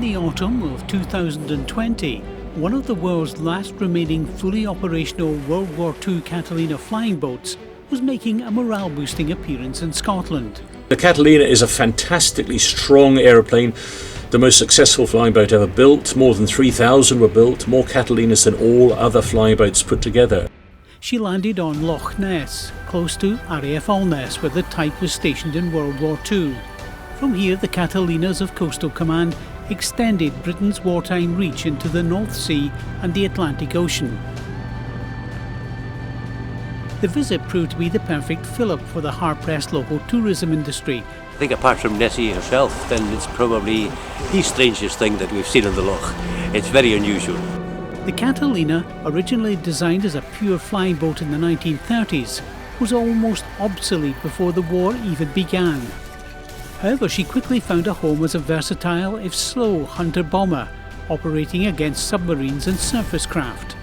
the autumn of 2020, one of the world's last remaining fully operational World War II Catalina flying boats was making a morale-boosting appearance in Scotland. The Catalina is a fantastically strong aeroplane, the most successful flying boat ever built. More than 3,000 were built, more Catalinas than all other flying boats put together. She landed on Loch Ness, close to Ness, where the type was stationed in World War II. From here, the Catalinas of Coastal Command extended Britain's wartime reach into the North Sea and the Atlantic Ocean. The visit proved to be the perfect fill-up for the hard-pressed local tourism industry. I think apart from Nessie herself, then it's probably the strangest thing that we've seen on the Loch. It's very unusual. The Catalina, originally designed as a pure flying boat in the 1930s, was almost obsolete before the war even began. However, she quickly found a home as a versatile, if slow, hunter-bomber, operating against submarines and surface craft.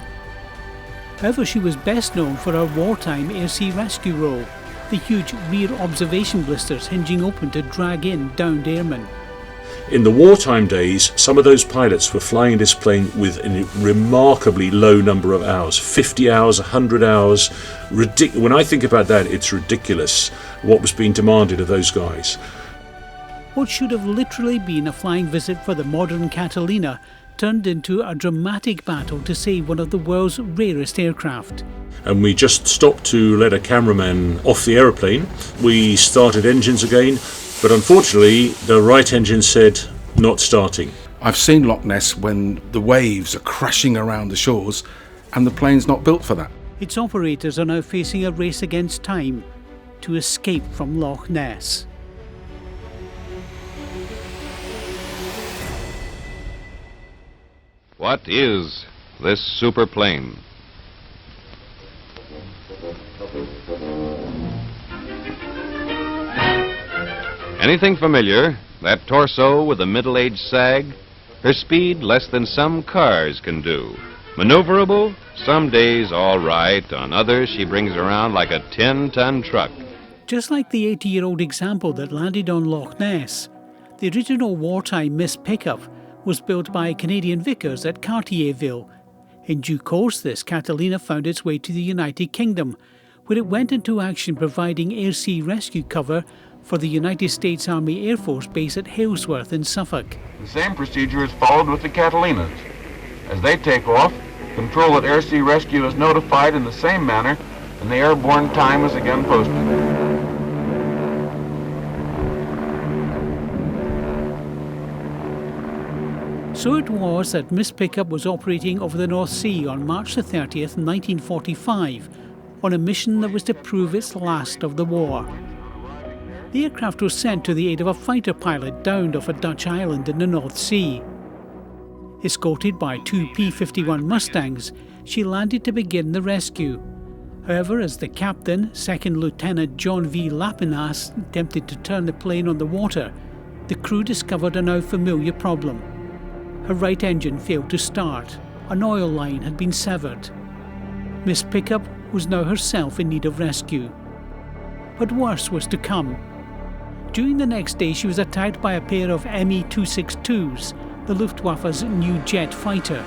However, she was best known for her wartime air-sea rescue role, the huge rear observation blisters hinging open to drag in downed airmen. In the wartime days, some of those pilots were flying this plane with a remarkably low number of hours, 50 hours, 100 hours. When I think about that, it's ridiculous what was being demanded of those guys. What should have literally been a flying visit for the modern Catalina turned into a dramatic battle to save one of the world's rarest aircraft. And we just stopped to let a cameraman off the aeroplane. We started engines again, but unfortunately the right engine said not starting. I've seen Loch Ness when the waves are crashing around the shores and the plane's not built for that. Its operators are now facing a race against time to escape from Loch Ness. What is this super plane? Anything familiar? That torso with a middle-aged sag? Her speed less than some cars can do. Maneuverable? Some days all right. On others she brings around like a 10-ton truck. Just like the 80-year-old example that landed on Loch Ness, the original wartime Miss Pickup was built by Canadian Vickers at Cartierville. In due course, this Catalina found its way to the United Kingdom, where it went into action providing air-sea rescue cover for the United States Army Air Force base at Halesworth in Suffolk. The same procedure is followed with the Catalinas. As they take off, control at air-sea rescue is notified in the same manner, and the airborne time is again posted. So it was that Miss Pickup was operating over the North Sea on March the 30th, 1945, on a mission that was to prove its last of the war. The aircraft was sent to the aid of a fighter pilot downed off a Dutch island in the North Sea. Escorted by two P-51 Mustangs, she landed to begin the rescue. However, as the captain, Second Lieutenant John V. Lapinas, attempted to turn the plane on the water, the crew discovered a now familiar problem. Her right engine failed to start. An oil line had been severed. Miss Pickup was now herself in need of rescue. But worse was to come. During the next day, she was attacked by a pair of Me-262s, the Luftwaffe's new jet fighter,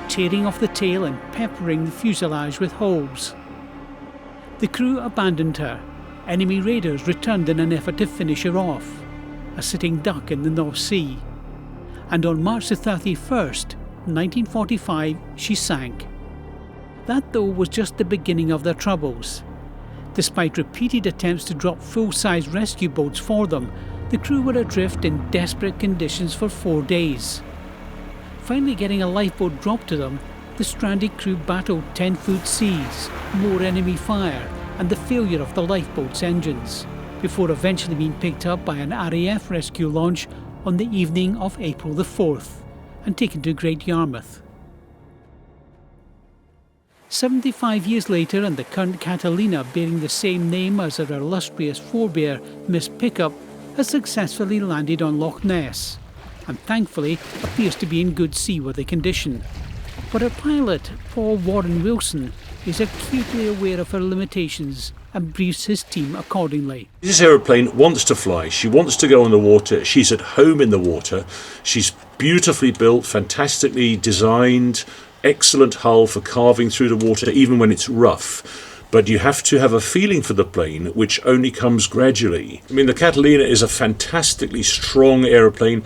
tearing off the tail and peppering the fuselage with holes. The crew abandoned her. Enemy raiders returned in an effort to finish her off, a sitting duck in the North Sea. And on March the 31st, 1945, she sank. That, though, was just the beginning of their troubles. Despite repeated attempts to drop full-size rescue boats for them, the crew were adrift in desperate conditions for 4 days. Finally getting a lifeboat dropped to them, the stranded crew battled 10-foot seas, more enemy fire, and the failure of the lifeboat's engines, before eventually being picked up by an RAF rescue launch on the evening of April the 4th and taken to Great Yarmouth. 75 years later, and the current Catalina, bearing the same name as her illustrious forebear, Miss Pickup, has successfully landed on Loch Ness, and thankfully appears to be in good seaworthy condition. But her pilot, Paul Warren Wilson, is acutely aware of her limitations and briefs his team accordingly. This aeroplane wants to fly. She wants to go on the water. She's at home in the water. She's beautifully built, fantastically designed, excellent hull for carving through the water, even when it's rough. But you have to have a feeling for the plane, which only comes gradually. I mean, the Catalina is a fantastically strong aeroplane,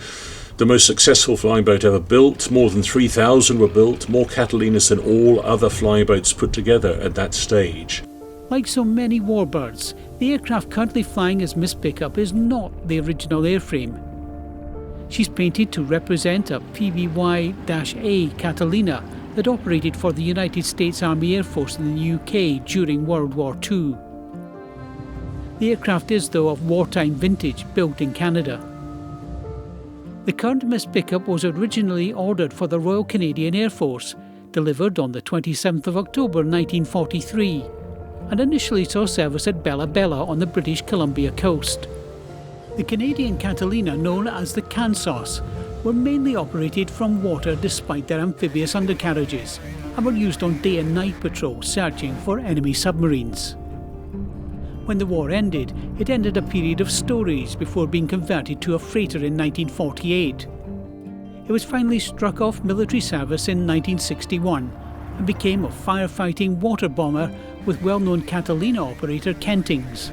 the most successful flying boat ever built. More than 3,000 were built, more Catalinas than all other flying boats put together at that stage. Like so many warbirds, the aircraft currently flying as Miss Pickup is not the original airframe. She's painted to represent a PBY-A Catalina that operated for the United States Army Air Force in the UK during World War II. The aircraft is, though, of wartime vintage, built in Canada. The current Miss Pickup was originally ordered for the Royal Canadian Air Force, delivered on the 27th of October 1943, and initially saw service at Bella Bella on the British Columbia coast. The Canadian Catalina, known as the Kansas, were mainly operated from water despite their amphibious undercarriages, and were used on day and night patrol searching for enemy submarines. When the war ended, it ended a period of stories before being converted to a freighter in 1948. It was finally struck off military service in 1961 and became a firefighting water bomber with well-known Catalina operator Kentings.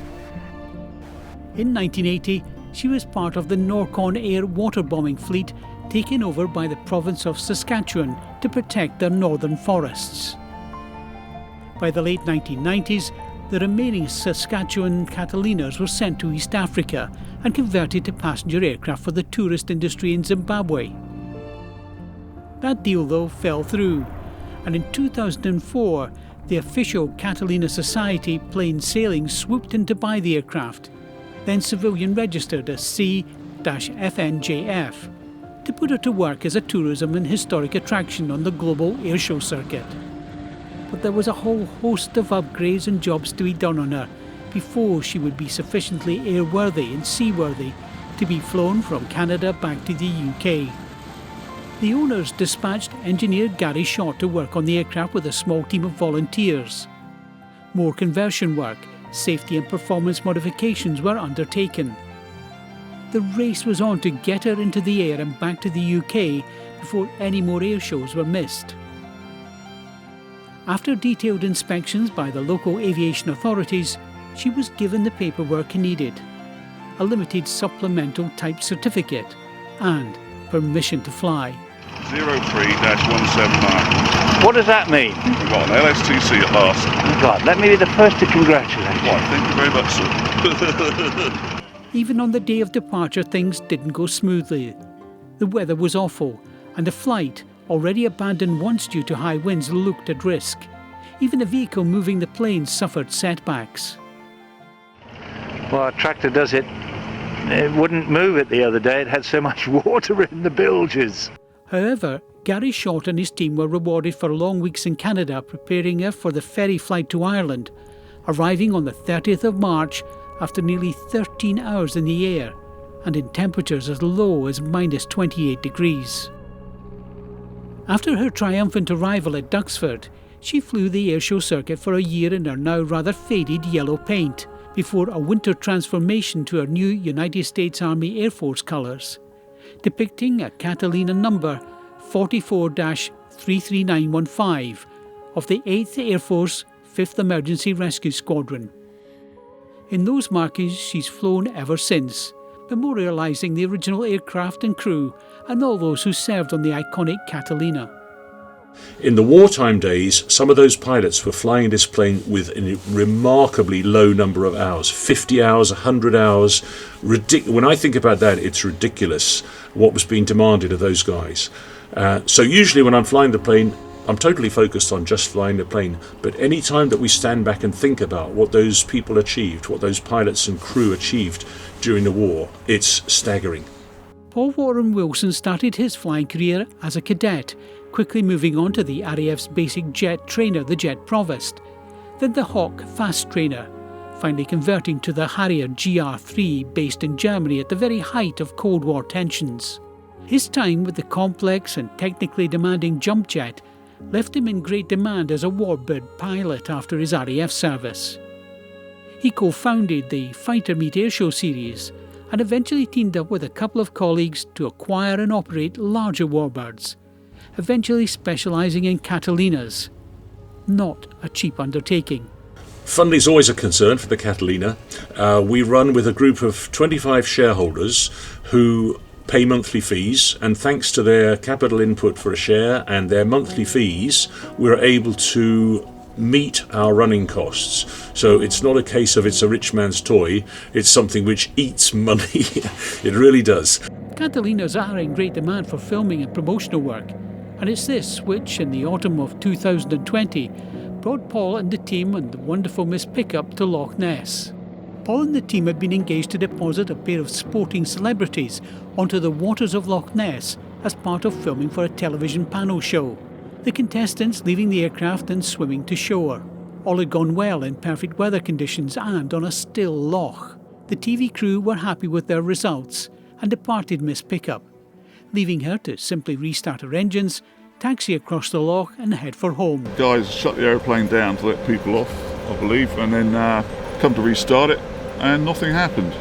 In 1980, she was part of the Norcon Air water bombing fleet taken over by the province of Saskatchewan to protect their northern forests. By the late 1990s, the remaining Saskatchewan Catalinas were sent to East Africa and converted to passenger aircraft for the tourist industry in Zimbabwe. That deal, though, fell through, and in 2004, the official Catalina Society plain sailing swooped in to buy the aircraft, then civilian registered as C-FNJF, to put her to work as a tourism and historic attraction on the global airshow circuit. But there was a whole host of upgrades and jobs to be done on her before she would be sufficiently airworthy and seaworthy to be flown from Canada back to the UK. The owners dispatched engineer Garry to work on the aircraft with a small team of volunteers. More conversion work, safety and performance modifications were undertaken. The race was on to get her into the air and back to the UK before any more air shows were missed. After detailed inspections by the local aviation authorities, she was given the paperwork needed, a limited supplemental type certificate, and permission to fly. 03-179. What does that mean? We've got an LSTC at last. God, let me be the first to congratulate you. Why, thank you very much, sir. Even on the day of departure, things didn't go smoothly. The weather was awful, and the flight, already abandoned once due to high winds, looked at risk. Even the vehicle moving the plane suffered setbacks. Well, a tractor does it. It wouldn't move it the other day. It had so much water in the bilges. However, Garry and his team were rewarded for long weeks in Canada preparing her for the ferry flight to Ireland, arriving on the 30th of March after nearly 13 hours in the air and in temperatures as low as minus 28 degrees. After her triumphant arrival at DUXFORD, she flew the airshow circuit for a year in her now rather faded yellow paint, before a winter transformation to her new United States Army Air Force colours, depicting a Catalina number 44-33915 of the 8th Air Force 5th Emergency Rescue Squadron. In those markings she's flown ever since, memorialising the original aircraft and crew and all those who served on the iconic Catalina. In the wartime days, some of those pilots were flying this plane with a remarkably low number of hours, 50 hours, 100 hours. When I think about that, it's ridiculous what was being demanded of those guys. So usually when I'm flying the plane, I'm totally focused on just flying the plane. But any time that we stand back and think about what those people achieved, what those pilots and crew achieved during the war, it's staggering. Paul Warren Wilson started his flying career as a cadet, quickly moving on to the RAF's basic jet trainer, the Jet Provost, then the Hawk Fast Trainer, finally converting to the Harrier GR3 based in Germany at the very height of Cold War tensions. His time with the complex and technically demanding jump jet left him in great demand as a warbird pilot after his RAF service. He co-founded the Fighter Meet Airshow series and eventually teamed up with a couple of colleagues to acquire and operate larger warbirds, eventually specialising in Catalinas. Not a cheap undertaking. Funding is always a concern for the Catalina. We run with a group of 25 shareholders who pay monthly fees, and thanks to their capital input for a share and their monthly fees, we're able to meet our running costs. So it's not a case of it's a rich man's toy, it's something which eats money. It really does. Catalinas are in great demand for filming and promotional work, and it's this which, in the autumn of 2020, brought Paul and the team and the wonderful Miss Pickup to Loch Ness. Paul and the team had been engaged to deposit a pair of sporting celebrities onto the waters of Loch Ness as part of filming for a television panel show. The contestants leaving the aircraft and swimming to shore. All had gone well in perfect weather conditions and on a still loch. The TV crew were happy with their results and departed Miss Pickup, leaving her to simply restart her engines, taxi across the loch and head for home. Guys shut the aeroplane down to let people off, I believe, and then come to restart it, and nothing happened.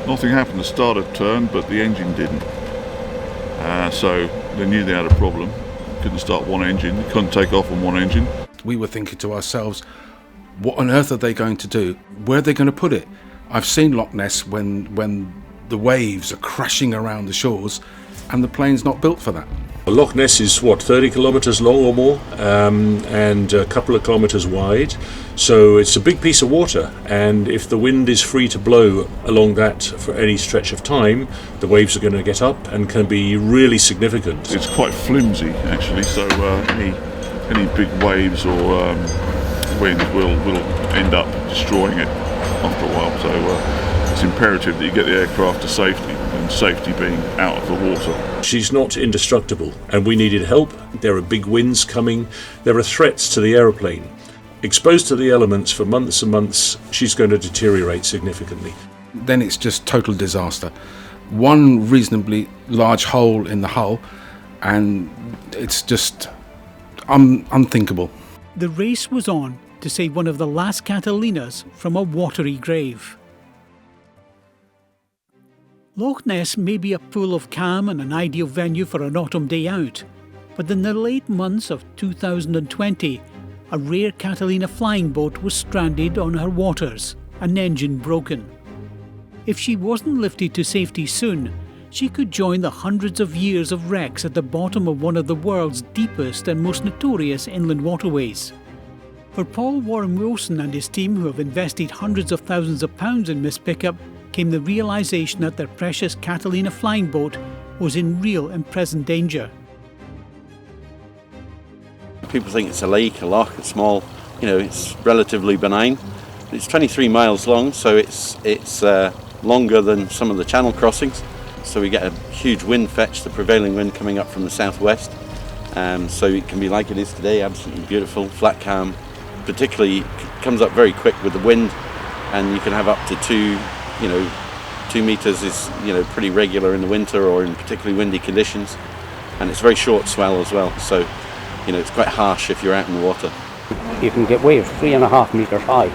Nothing happened. The starter turned, but the engine didn't. So they knew they had a problem. Couldn't start one engine, couldn't take off on one engine. We were thinking to ourselves, what on earth are they going to do? Where are they going to put it? I've seen Loch Ness when the waves are crashing around the shores, and the plane's not built for that. Loch Ness is, 30 kilometres long or more, and a couple of kilometres wide. So it's a big piece of water, and if the wind is free to blow along that for any stretch of time, the waves are going to get up and can be really significant. It's quite flimsy, actually, so any big waves or wind will end up destroying it after a while. So it's imperative that you get the aircraft to safety, and safety being out of the water. She's not indestructible, and we needed help. There are big winds coming. There are threats to the aeroplane. Exposed to the elements for months and months, she's going to deteriorate significantly. Then it's just total disaster. One reasonably large hole in the hull, and it's just unthinkable. The race was on to save one of the last Catalinas from a watery grave. Loch Ness may be a pool of calm and an ideal venue for an autumn day out, but in the late months of 2020, a rare Catalina flying boat was stranded on her waters, an engine broken. If she wasn't lifted to safety soon, she could join the hundreds of years of wrecks at the bottom of one of the world's deepest and most notorious inland waterways. For Paul Warren Wilson and his team, who have invested hundreds of thousands of pounds in Miss Pickup, came the realisation that their precious Catalina flying boat was in real and present danger. People think it's a lake, a loch, it's small, it's relatively benign. It's 23 miles long, so it's longer than some of the channel crossings. So we get a huge wind fetch, the prevailing wind coming up from the southwest. So it can be like it is today, absolutely beautiful, flat calm. Particularly comes up very quick with the wind, and you can have up to 2 meters is pretty regular in the winter or in particularly windy conditions, and it's very short swell as well, so it's quite harsh if you're out in the water. You can get waves 3.5 meters high,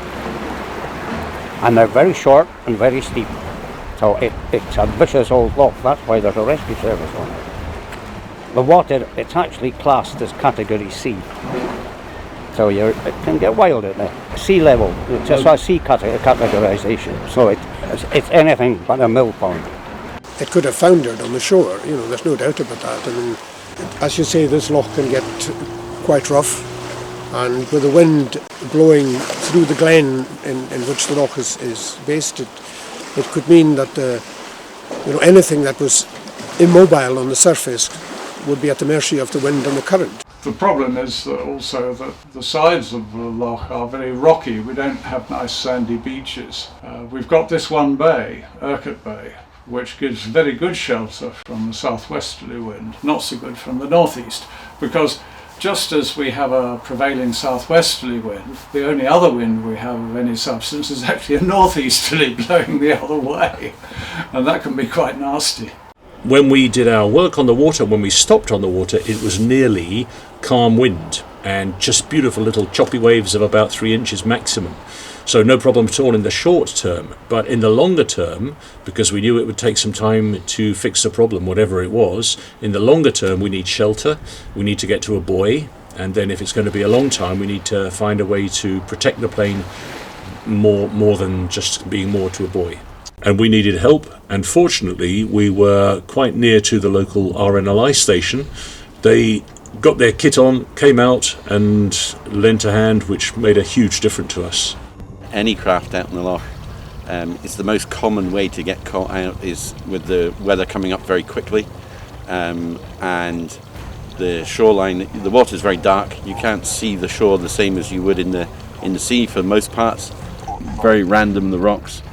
and they're very short and very steep, so it's a vicious old loch. That's why there's a rescue service on it. The water, it's actually classed as category C, so it can get wild at there. Sea level, it's just a sea categorization, so it's anything but a mill pond. It could have foundered on the shore, there's no doubt about that. I mean, as you say, this loch can get quite rough, and with the wind blowing through the glen in which the loch is based, it could mean that anything that was immobile on the surface would be at the mercy of the wind and the current. The problem is that also that the sides of the loch are very rocky. We don't have nice sandy beaches. We've got this one bay, Urquhart Bay, which gives very good shelter from the southwesterly wind, not so good from the northeast, because just as we have a prevailing southwesterly wind, the only other wind we have of any substance is actually a northeasterly blowing the other way, and that can be quite nasty. When we did our work on the water, when we stopped on the water, it was nearly calm wind. and just beautiful little choppy waves of about 3 inches maximum. So no problem at all in the short term, but in the longer term, because we knew it would take some time to fix the problem, whatever it was, in the longer term we need shelter, we need to get to a buoy, and then if it's going to be a long time we need to find a way to protect the plane more than just being moored to a buoy. And we needed help, and fortunately we were quite near to the local RNLI station. They got their kit on, came out and lent a hand, which made a huge difference to us. Any craft out in the loch, it's the most common way to get caught out is with the weather coming up very quickly, and the shoreline, the water is very dark. You can't see the shore the same as you would in the sea for most parts. Very random, the rocks,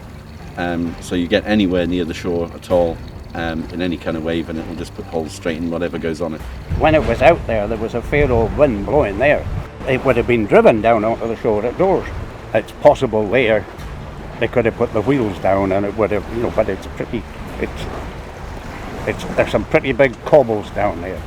so you get anywhere near the shore at all in any kind of wave and it will just put holes straight in whatever goes on it. When it was out there was a fair old wind blowing there. It would have been driven down onto the shore at doors. It's possible there they could have put the wheels down and it would have, you know, but it's pretty, there's some pretty big cobbles down there.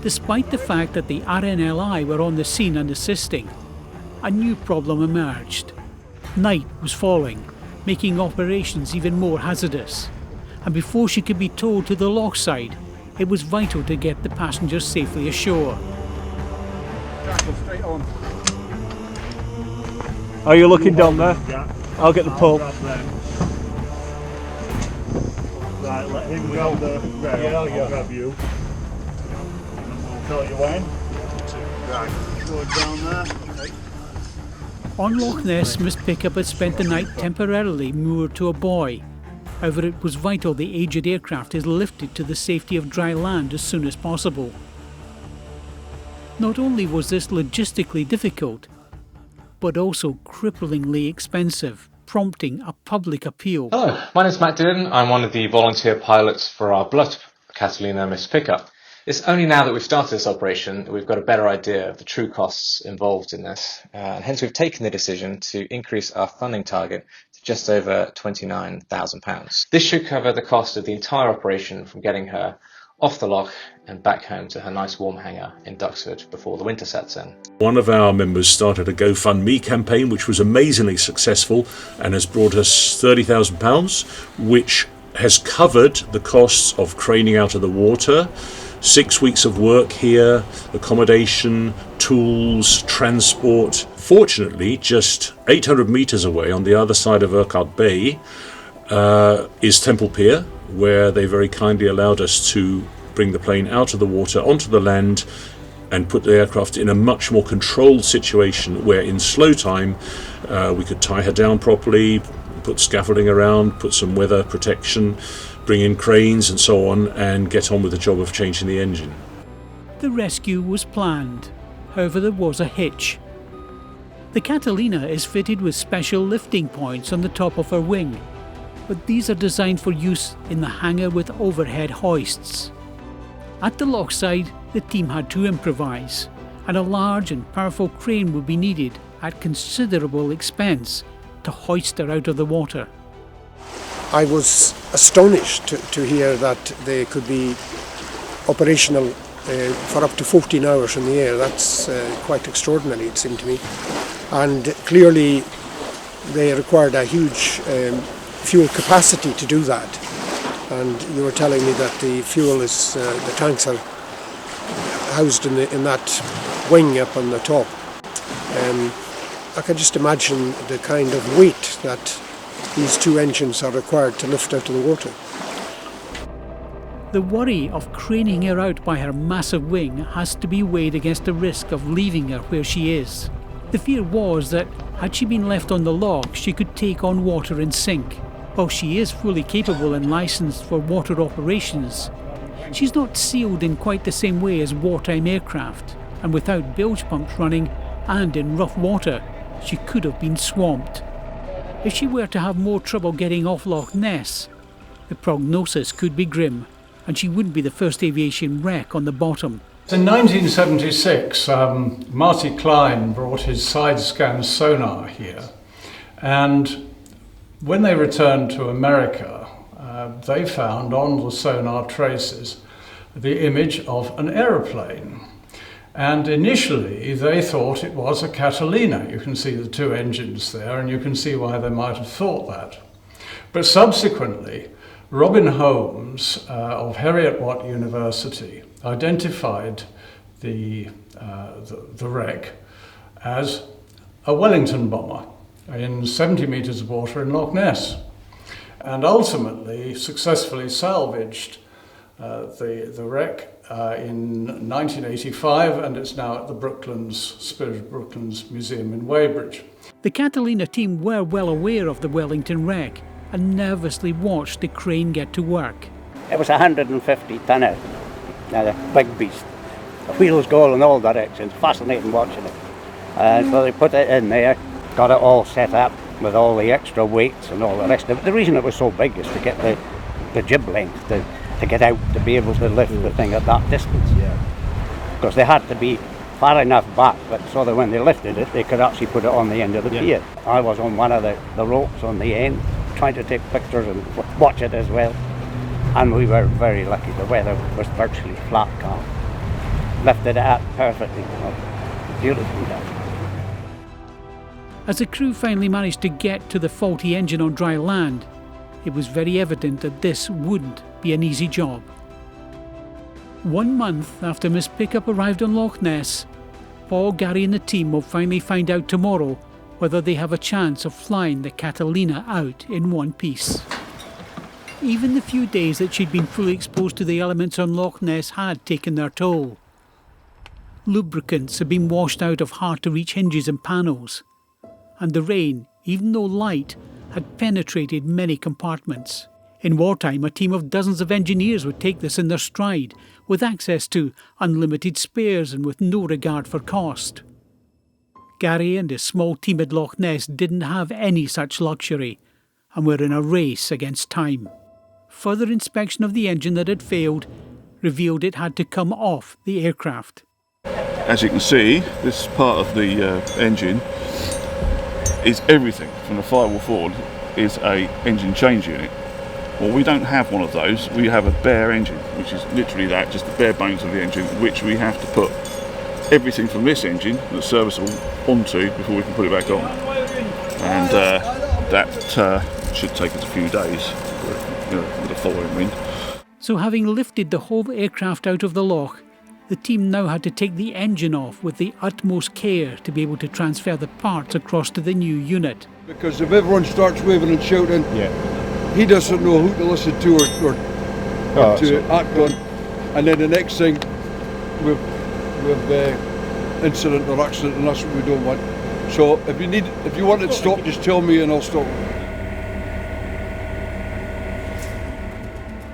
Despite the fact that the RNLI were on the scene and assisting, a new problem emerged. Night was falling, making operations even more hazardous. And before she could be towed to the loch side, it was vital to get the passengers safely ashore. Straight on. Are you looking down there? Yeah. I'll get the pull. Right, let him go the rail. Yeah, I'll grab you. And we'll tell you when. Right, go down there. Okay. On Loch Ness, Miss Pickup had spent the night temporarily moored to a buoy. However, it was vital the aged aircraft is lifted to the safety of dry land as soon as possible. Not only was this logistically difficult, but also cripplingly expensive, prompting a public appeal. Hello, my name is Matt Dillon. I'm one of the volunteer pilots for our beloved Catalina Miss Pickup. It's only now that we've started this operation that we've got a better idea of the true costs involved in this, and hence we've taken the decision to increase our funding target to just over £29,000. This should cover the cost of the entire operation from getting her off the loch and back home to her nice warm hangar in DUXFORD before the winter sets in. One of our members started a GoFundMe campaign which was amazingly successful and has brought us £30,000, which has covered the costs of craning out of the water, 6 weeks of work here, accommodation, tools, transport. Fortunately, just 800 metres away on the other side of Urquhart Bay is Pier, where they very kindly allowed us to bring the plane out of the water onto the land and put the aircraft in a much more controlled situation where in slow time we could tie her down properly, put scaffolding around, put some weather protection, bring in cranes and so on, and get on with the job of changing the engine. The rescue was planned. However, there was a hitch. The Catalina is fitted with special lifting points on the top of her wing, but these are designed for use in the hangar with overhead hoists. At the loch side, the team had to improvise, and a large and powerful crane would be needed at considerable expense to hoist her out of the water. I was astonished to hear that they could be operational for up to 14 hours in the air. That's quite extraordinary, it seemed to me. And clearly they required a huge fuel capacity to do that. And you were telling me that the fuel is, the tanks are housed in that wing up on the top. I can just imagine the kind of weight that these two engines are required to lift out of the water. The worry of craning her out by her massive wing has to be weighed against the risk of leaving her where she is. The fear was that, had she been left on the loch, she could take on water and sink. While she is fully capable and licensed for water operations, she's not sealed in quite the same way as wartime aircraft, and without bilge pumps running and in rough water, she could have been swamped. If she were to have more trouble getting off Loch Ness, the prognosis could be grim, and she wouldn't be the first aviation wreck on the bottom. In 1976, Marty Klein brought his side scan sonar here, and when they returned to America, they found on the sonar traces the image of an aeroplane. And initially they thought it was a Catalina. You can see the two engines there, and you can see why they might have thought that. But subsequently, Robin Holmes of Heriot-Watt University identified the wreck as a Wellington bomber in 70 metres of water in Loch Ness, and ultimately successfully salvaged the wreck in 1985, and it's now at the Spirit of Brooklands Museum in Weybridge. The Catalina team were well aware of the Wellington wreck and nervously watched the crane get to work. It was 150 tonner, a big beast. The wheels go in all directions, fascinating watching it. So they put it in there, got it all set up with all the extra weights and all the rest of it. The reason it was so big is to get the jib length to get out to be able to lift the thing at that distance. Because they had to be far enough back so that when they lifted it, they could actually put it on the end of the pier. I was on one of the ropes on the end, trying to take pictures and watch it as well. And we were very lucky. The weather was virtually flat calm. Lifted it up perfectly. Beautifully done. As the crew finally managed to get to the faulty engine on dry land, it was very evident that this wouldn't be an easy job. 1 month after Miss Pickup arrived on Loch Ness, Paul, Garry and the team will finally find out tomorrow whether they have a chance of flying the Catalina out in one piece. Even the few days that she'd been fully exposed to the elements on Loch Ness had taken their toll. Lubricants had been washed out of hard-to-reach hinges and panels, and the rain, even though light, had penetrated many compartments. In wartime, a team of dozens of engineers would take this in their stride, with access to unlimited spares and with no regard for cost. Garry and his small team at Loch Ness didn't have any such luxury, and were in a race against time. Further inspection of the engine that had failed revealed it had to come off the aircraft. As you can see, this part of the engine is everything from the firewall forward is a engine change unit. Well, we don't have one of those. We have a bare engine, which is literally that, just the bare bones of the engine, which we have to put everything from this engine that's serviceable onto before we can put it back on. And that should take us a few days with the following wind. So having lifted the whole aircraft out of the loch, the team now had to take the engine off with the utmost care to be able to transfer the parts across to the new unit. Because if everyone starts waving and shouting, he doesn't know who to listen to or to act on. And then the next thing, we've incident or accident, and that's what we don't want. So if you want it stopped, just tell me and I'll stop.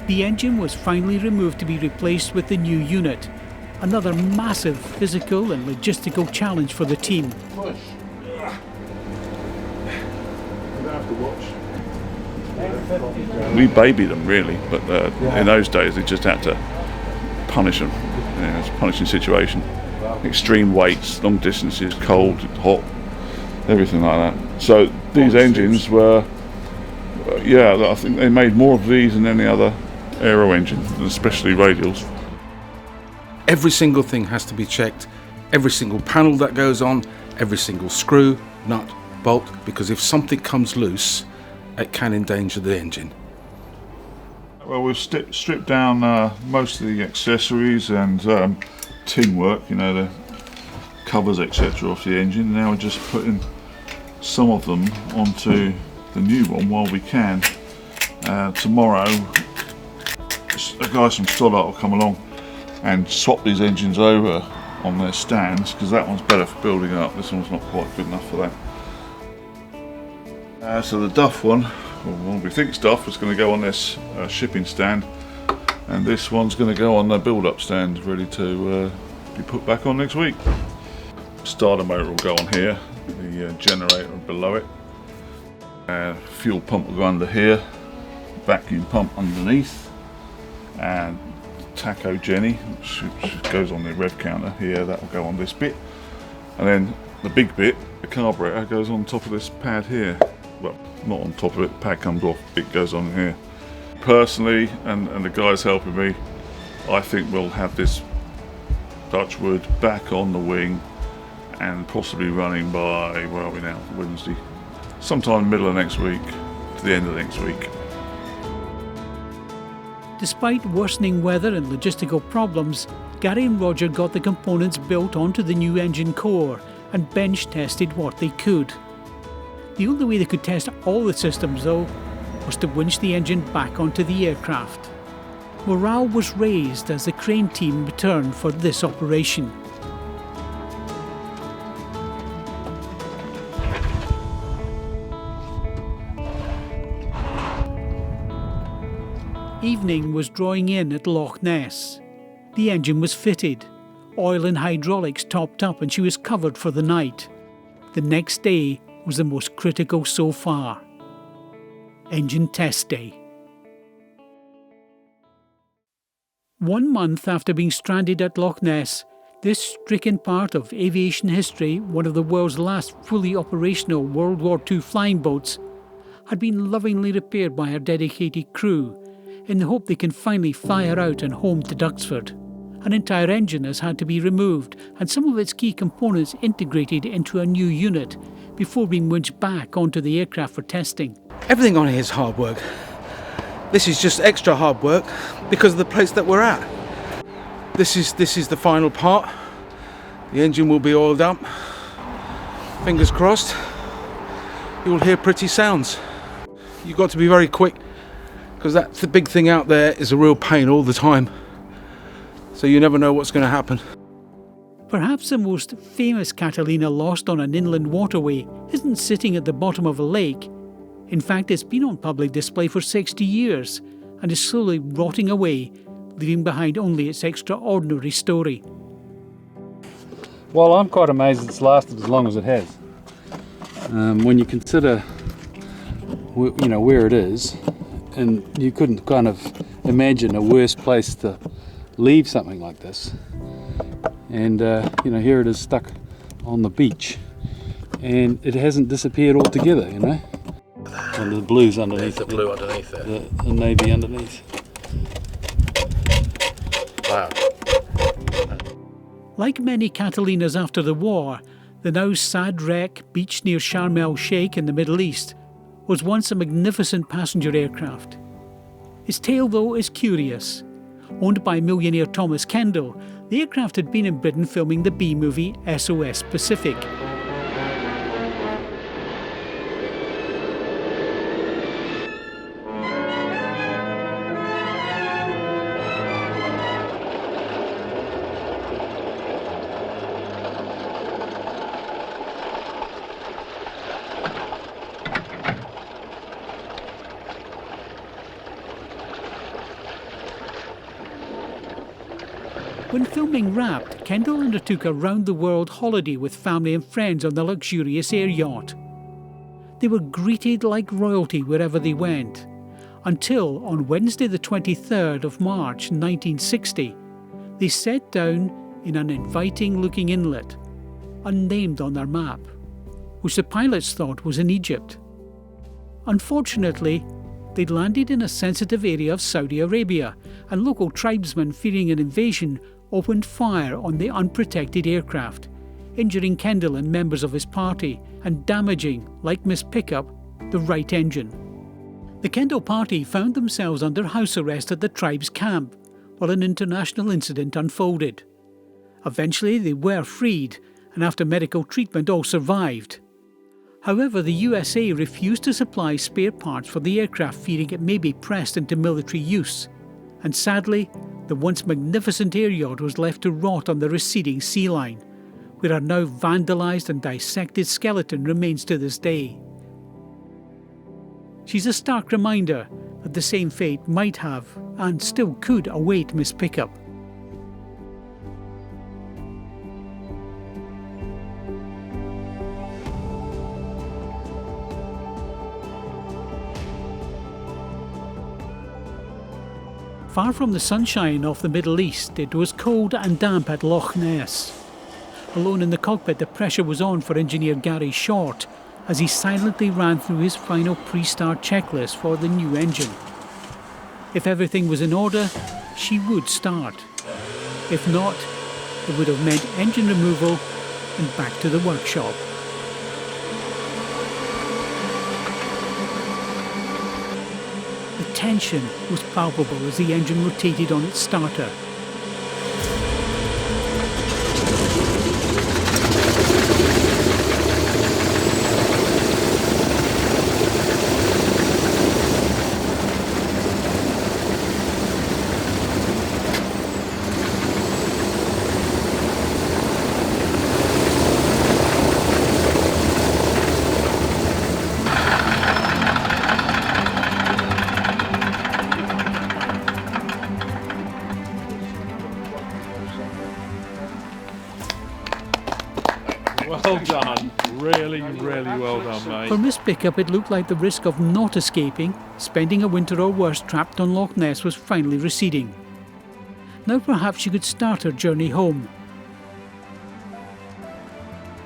The engine was finally removed to be replaced with the new unit. Another massive physical and logistical challenge for the team. We baby them really, but in those days they just had to punish them. It's a punishing situation. Extreme weights, long distances, cold, hot, everything like that. So these engines were, I think they made more of these than any other aero engine, especially radials. Every single thing has to be checked, every single panel that goes on, every single screw, nut, bolt, because if something comes loose, it can endanger the engine. Well, we've stripped down most of the accessories and tin work, the covers, etc. off the engine. Now we're just putting some of them onto the new one while we can. Tomorrow, the guys from Stoddart will come along and swap these engines over on their stands, because that one's better for building up. This one's not quite good enough for that. So the Duff one, or one we think's Duff, is going to go on this shipping stand, and this one's going to go on the build-up stand, ready to be put back on next week. Starter motor will go on here, the generator below it, fuel pump will go under here, vacuum pump underneath, and tacho Jenny, which goes on the rev counter here, that will go on this bit, and then the big bit, the carburetor, goes on top of this pad here. Well, not on top of it, the pad comes off, it goes on here. Personally, and the guys helping me, I think we'll have this Dutchwood back on the wing and possibly running by, where are we now, Wednesday? Sometime middle of next week to the end of next week. Despite worsening weather and logistical problems, Garry and Roger got the components built onto the new engine core and bench tested what they could. The only way they could test all the systems, though, was to winch the engine back onto the aircraft. Morale was raised as the crane team returned for this operation. Evening was drawing in at Loch Ness. The engine was fitted, oil and hydraulics topped up, and she was covered for the night. The next day was the most critical so far. Engine test day. 1 month after being stranded at Loch Ness, this stricken part of aviation history, one of the world's last fully operational World War II flying boats, had been lovingly repaired by her dedicated crew in the hope they can finally fly her out and home to Duxford. An entire engine has had to be removed and some of its key components integrated into a new unit before being winched back onto the aircraft for testing. Everything on here is hard work. This is just extra hard work because of the place that we're at. This is the final part. The engine will be oiled up. Fingers crossed. You'll hear pretty sounds. You've got to be very quick because that's the big thing out there is a real pain all the time. So you never know what's going to happen. Perhaps the most famous Catalina lost on an inland waterway isn't sitting at the bottom of a lake. In fact, it's been on public display for 60 years and is slowly rotting away, leaving behind only its extraordinary story. Well, I'm quite amazed it's lasted as long as it has. When you consider, where it is, and you couldn't kind of imagine a worse place to leave something like this. And here it is stuck on the beach, and it hasn't disappeared altogether. And the blue's underneath. There's the blue underneath there. The navy underneath. Wow. Like many Catalinas after the war, the now sad wreck beached near Sharm el-Sheikh in the Middle East was once a magnificent passenger aircraft. Its tale, though, is curious. Owned by millionaire Thomas Kendall, the aircraft had been in Britain filming the B-movie SOS Pacific. When filming wrapped, Kendall undertook a round-the-world holiday with family and friends on the luxurious air yacht. They were greeted like royalty wherever they went, until on Wednesday the 23rd of March 1960, they set down in an inviting-looking inlet, unnamed on their map, which the pilots thought was in Egypt. Unfortunately, they'd landed in a sensitive area of Saudi Arabia, and local tribesmen fearing an invasion opened fire on the unprotected aircraft, injuring Kendall and members of his party and damaging, like Miss Pickup, the right engine. The Kendall party found themselves under house arrest at the tribe's camp while an international incident unfolded. Eventually they were freed, and after medical treatment all survived. However, the USA refused to supply spare parts for the aircraft, fearing it may be pressed into military use, and sadly, the once magnificent air yacht was left to rot on the receding sea line, where a now vandalised and dissected skeleton remains to this day. She's a stark reminder that the same fate might have, and still could, await Miss Pickup. Far from the sunshine of the Middle East, it was cold and damp at Loch Ness. Alone in the cockpit, the pressure was on for engineer Garry Short as he silently ran through his final pre-start checklist for the new engine. If everything was in order, she would start. If not, it would have meant engine removal and back to the workshop. The tension was palpable as the engine rotated on its starter. Well done. Really, really well done, mate. For Miss Pickup, it looked like the risk of not escaping, spending a winter or worse trapped on Loch Ness, was finally receding. Now perhaps she could start her journey home.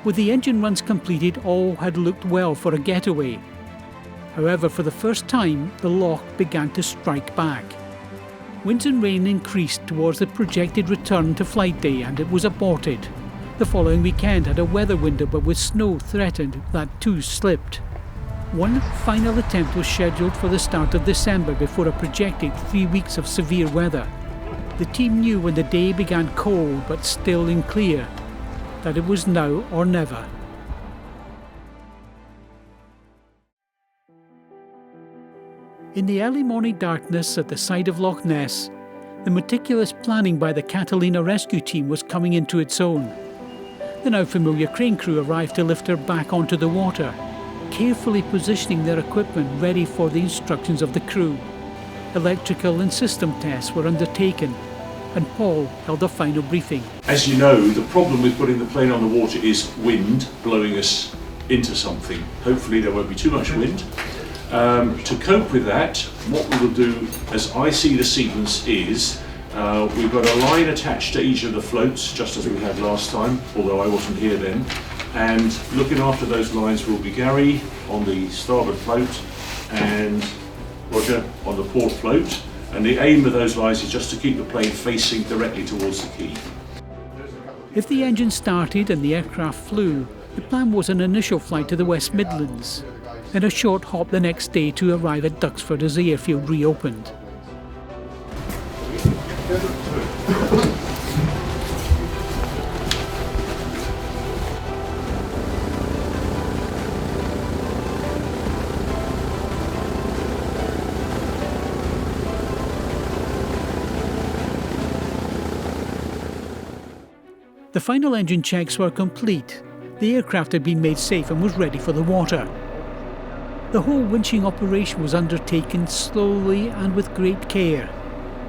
With the engine runs completed, all had looked well for a getaway. However, for the first time, the loch began to strike back. Winds and rain increased towards the projected return to flight day, and it was aborted. The following weekend had a weather window, but with snow threatened, that too slipped. One final attempt was scheduled for the start of December before a projected 3 weeks of severe weather. The team knew when the day began cold but still in clear that it was now or never. In the early morning darkness at the side of Loch Ness, the meticulous planning by the Catalina rescue team was coming into its own. The now familiar crane crew arrived to lift her back onto the water, carefully positioning their equipment ready for the instructions of the crew. Electrical and system tests were undertaken, and Paul held a final briefing. As you know, the problem with putting the plane on the water is wind blowing us into something. Hopefully there won't be too much wind. To cope with that, what we will do, as I see the sequence, is we've got a line attached to each of the floats, just as we had last time, although I wasn't here then. And looking after those lines will be Garry on the starboard float and Roger on the port float. And the aim of those lines is just to keep the plane facing directly towards the quay. If the engine started and the aircraft flew, the plan was an initial flight to the West Midlands, and a short hop the next day to arrive at DUXFORD as the airfield reopened. The final engine checks were complete. The aircraft had been made safe and was ready for the water. The whole winching operation was undertaken slowly and with great care,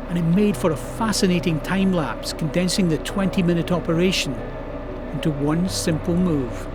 and it made for a fascinating time lapse, condensing the 20-minute operation into one simple move.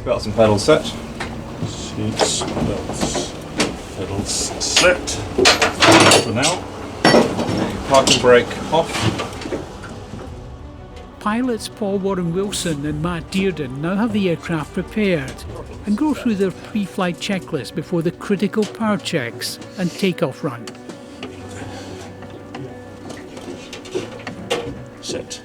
Belts and pedals set. Seats, belts, pedals set. For now. Parking brake off. Pilots Paul Warren Wilson and Matt Dearden now have the aircraft prepared and go through their pre-flight checklist before the critical power checks and takeoff run. Set.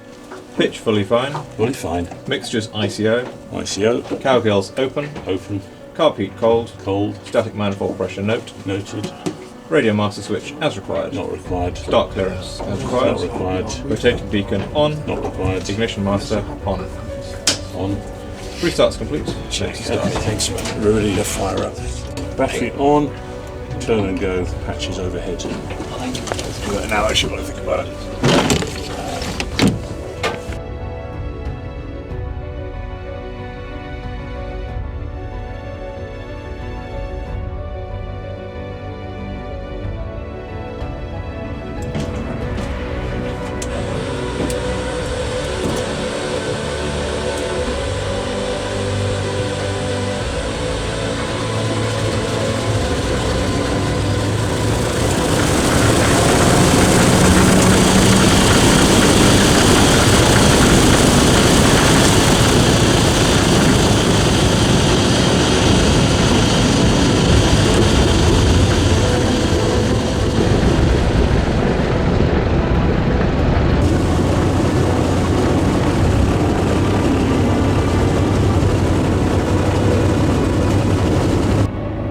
Pitch fully fine. Fully fine. Mixtures ICO. ICO. Cowgirls open. Open. Carb heat cold. Cold. Static manifold pressure note. Noted. Radio master switch as required. Not required. Start clearance as required. Not required. Rotating beacon on. Not required. Ignition master on. On. Restart's complete. Check. Okay, thanks, man. We're ready to fire up. Battery on. Turn and go. Hatches overhead. Let's do that now. Actually, when I think about it.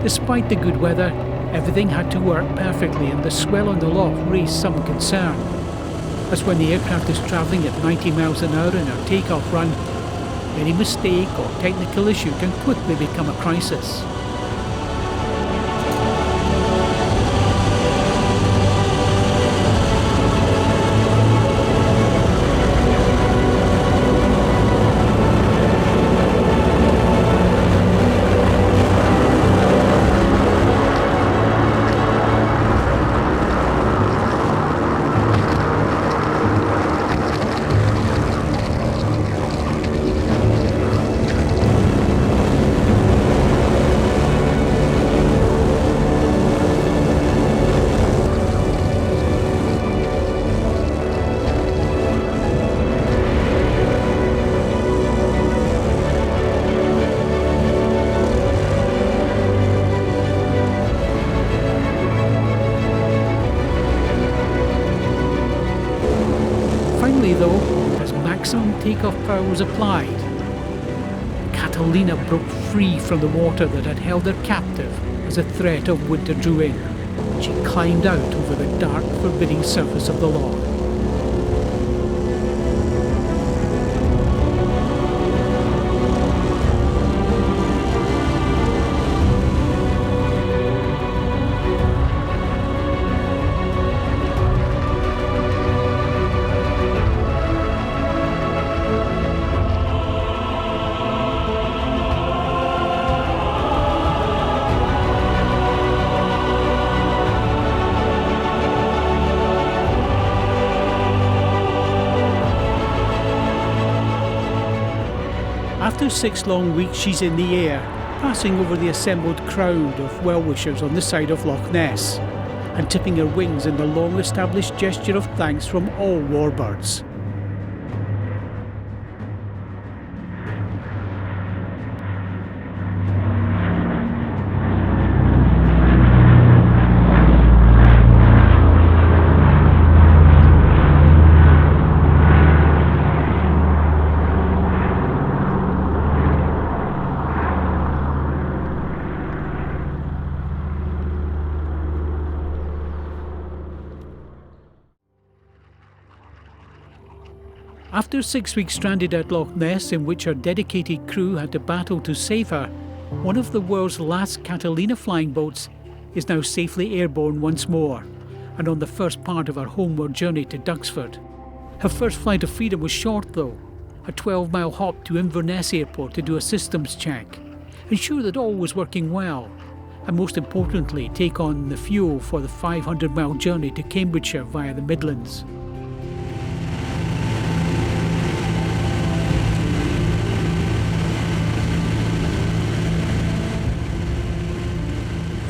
Despite the good weather, everything had to work perfectly and the swell on the loch raised some concern. As when the aircraft is travelling at 90 miles an hour in a takeoff run, any mistake or technical issue can quickly become a crisis. Though, as maximum takeoff power was applied, Catalina broke free from the water that had held her captive as the threat of winter drew in. She climbed out over the dark, forbidding surface of the loch. After 6 long weeks she's in the air, passing over the assembled crowd of well-wishers on the side of Loch Ness, and tipping her wings in the long-established gesture of thanks from all warbirds. After 6 weeks stranded at Loch Ness, in which her dedicated crew had to battle to save her, one of the world's last Catalina flying boats is now safely airborne once more, and on the first part of her homeward journey to DUXFORD. Her first flight of freedom was short though, a 12-mile hop to Inverness Airport to do a systems check, ensure that all was working well, and most importantly take on the fuel for the 500-mile journey to Cambridgeshire via the Midlands.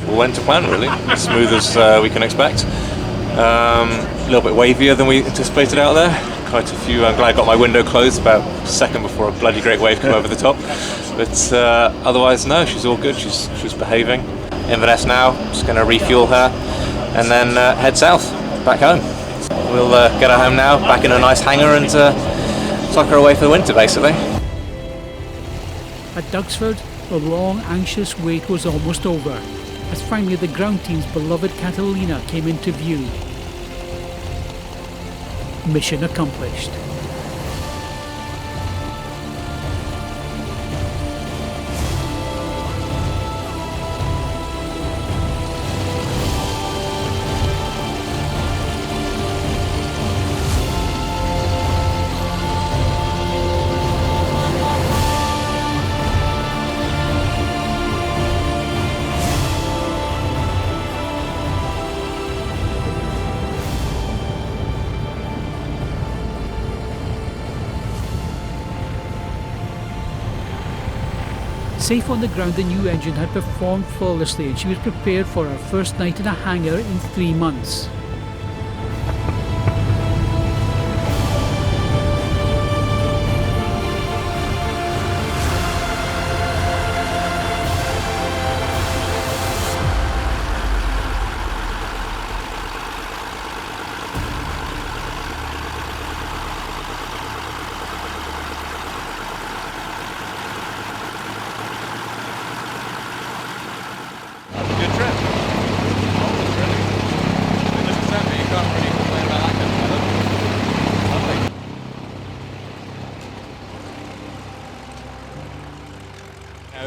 Went to plan really, as smooth as we can expect. A little bit wavier than we anticipated out there. Quite a few. I'm glad I got my window closed about a second before a bloody great wave came over the top. But otherwise, no, she's all good. She's behaving. Inverness now. Just going to refuel her and then head south, back home. We'll get her home now, back in a nice hangar, and tuck her away for the winter, basically. At DUXFORD, the long, anxious wait was almost over. as finally the ground team's beloved Catalina came into view. Mission accomplished. Safe on the ground, the new engine had performed flawlessly and she was prepared for her first night in a hangar in 3 months.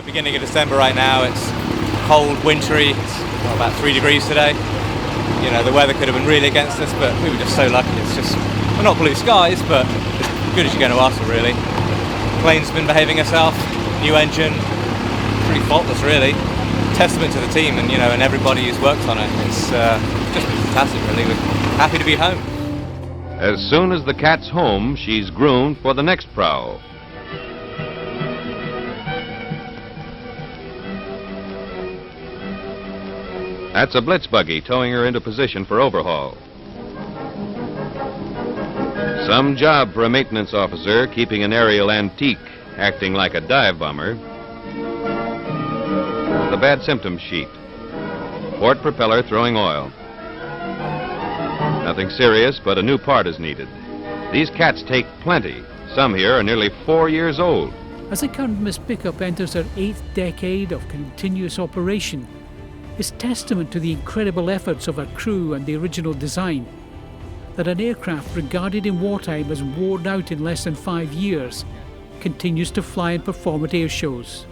Beginning of December right now, it's cold, wintry, it's about 3 degrees today. You know, the weather could have been really against us, but we were just so lucky. It's just, well, not blue skies, but as good as you're going to ask for, really. The plane's been behaving herself, new engine, pretty faultless, really. Testament to the team and, you know, and everybody who's worked on it. It's just been fantastic, really. We're happy to be home. As soon as the cat's home, she's groomed for the next prow. That's a blitz buggy towing her into position for overhaul. Some job for a maintenance officer keeping an aerial antique acting like a dive bomber. The bad symptoms sheet. Port propeller throwing oil. Nothing serious, but a new part is needed. These cats take plenty. Some here are nearly 4 years old. As the current Miss Pickup enters her 8th decade of continuous operation, is testament to the incredible efforts of her crew and the original design. That an aircraft regarded in wartime as worn out in less than 5 years continues to fly and perform at air shows.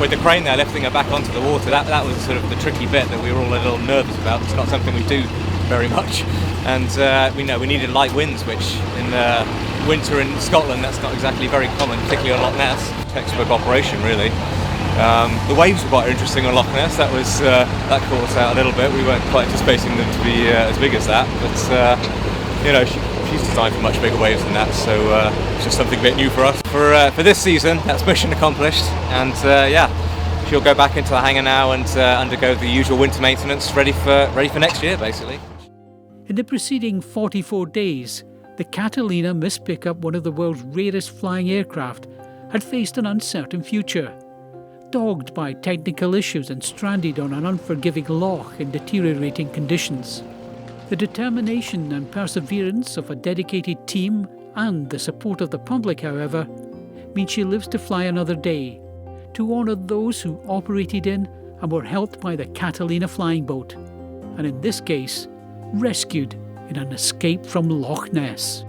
With the crane there lifting her back onto the water, that was sort of the tricky bit that we were all a little nervous about. It's not something we do very much, and we know we needed light winds, which in winter in Scotland that's not exactly very common, particularly on Loch Ness. Textbook operation, really. The waves were quite interesting on Loch Ness. That was that caught us out a little bit. We weren't quite anticipating them to be as big as that, but you know, she's designed for much bigger waves than that, so it's just something a bit new for us. For this season, that's mission accomplished, and yeah, she'll go back into the hangar now and undergo the usual winter maintenance, ready for next year, basically. In the preceding 44 days, the Catalina Miss Pickup, one of the world's rarest flying aircraft, had faced an uncertain future. Dogged by technical issues and stranded on an unforgiving loch in deteriorating conditions. The determination and perseverance of a dedicated team and the support of the public, however, means she lives to fly another day, to honour those who operated in and were helped by the Catalina flying boat, and in this case, rescued in an escape from Loch Ness.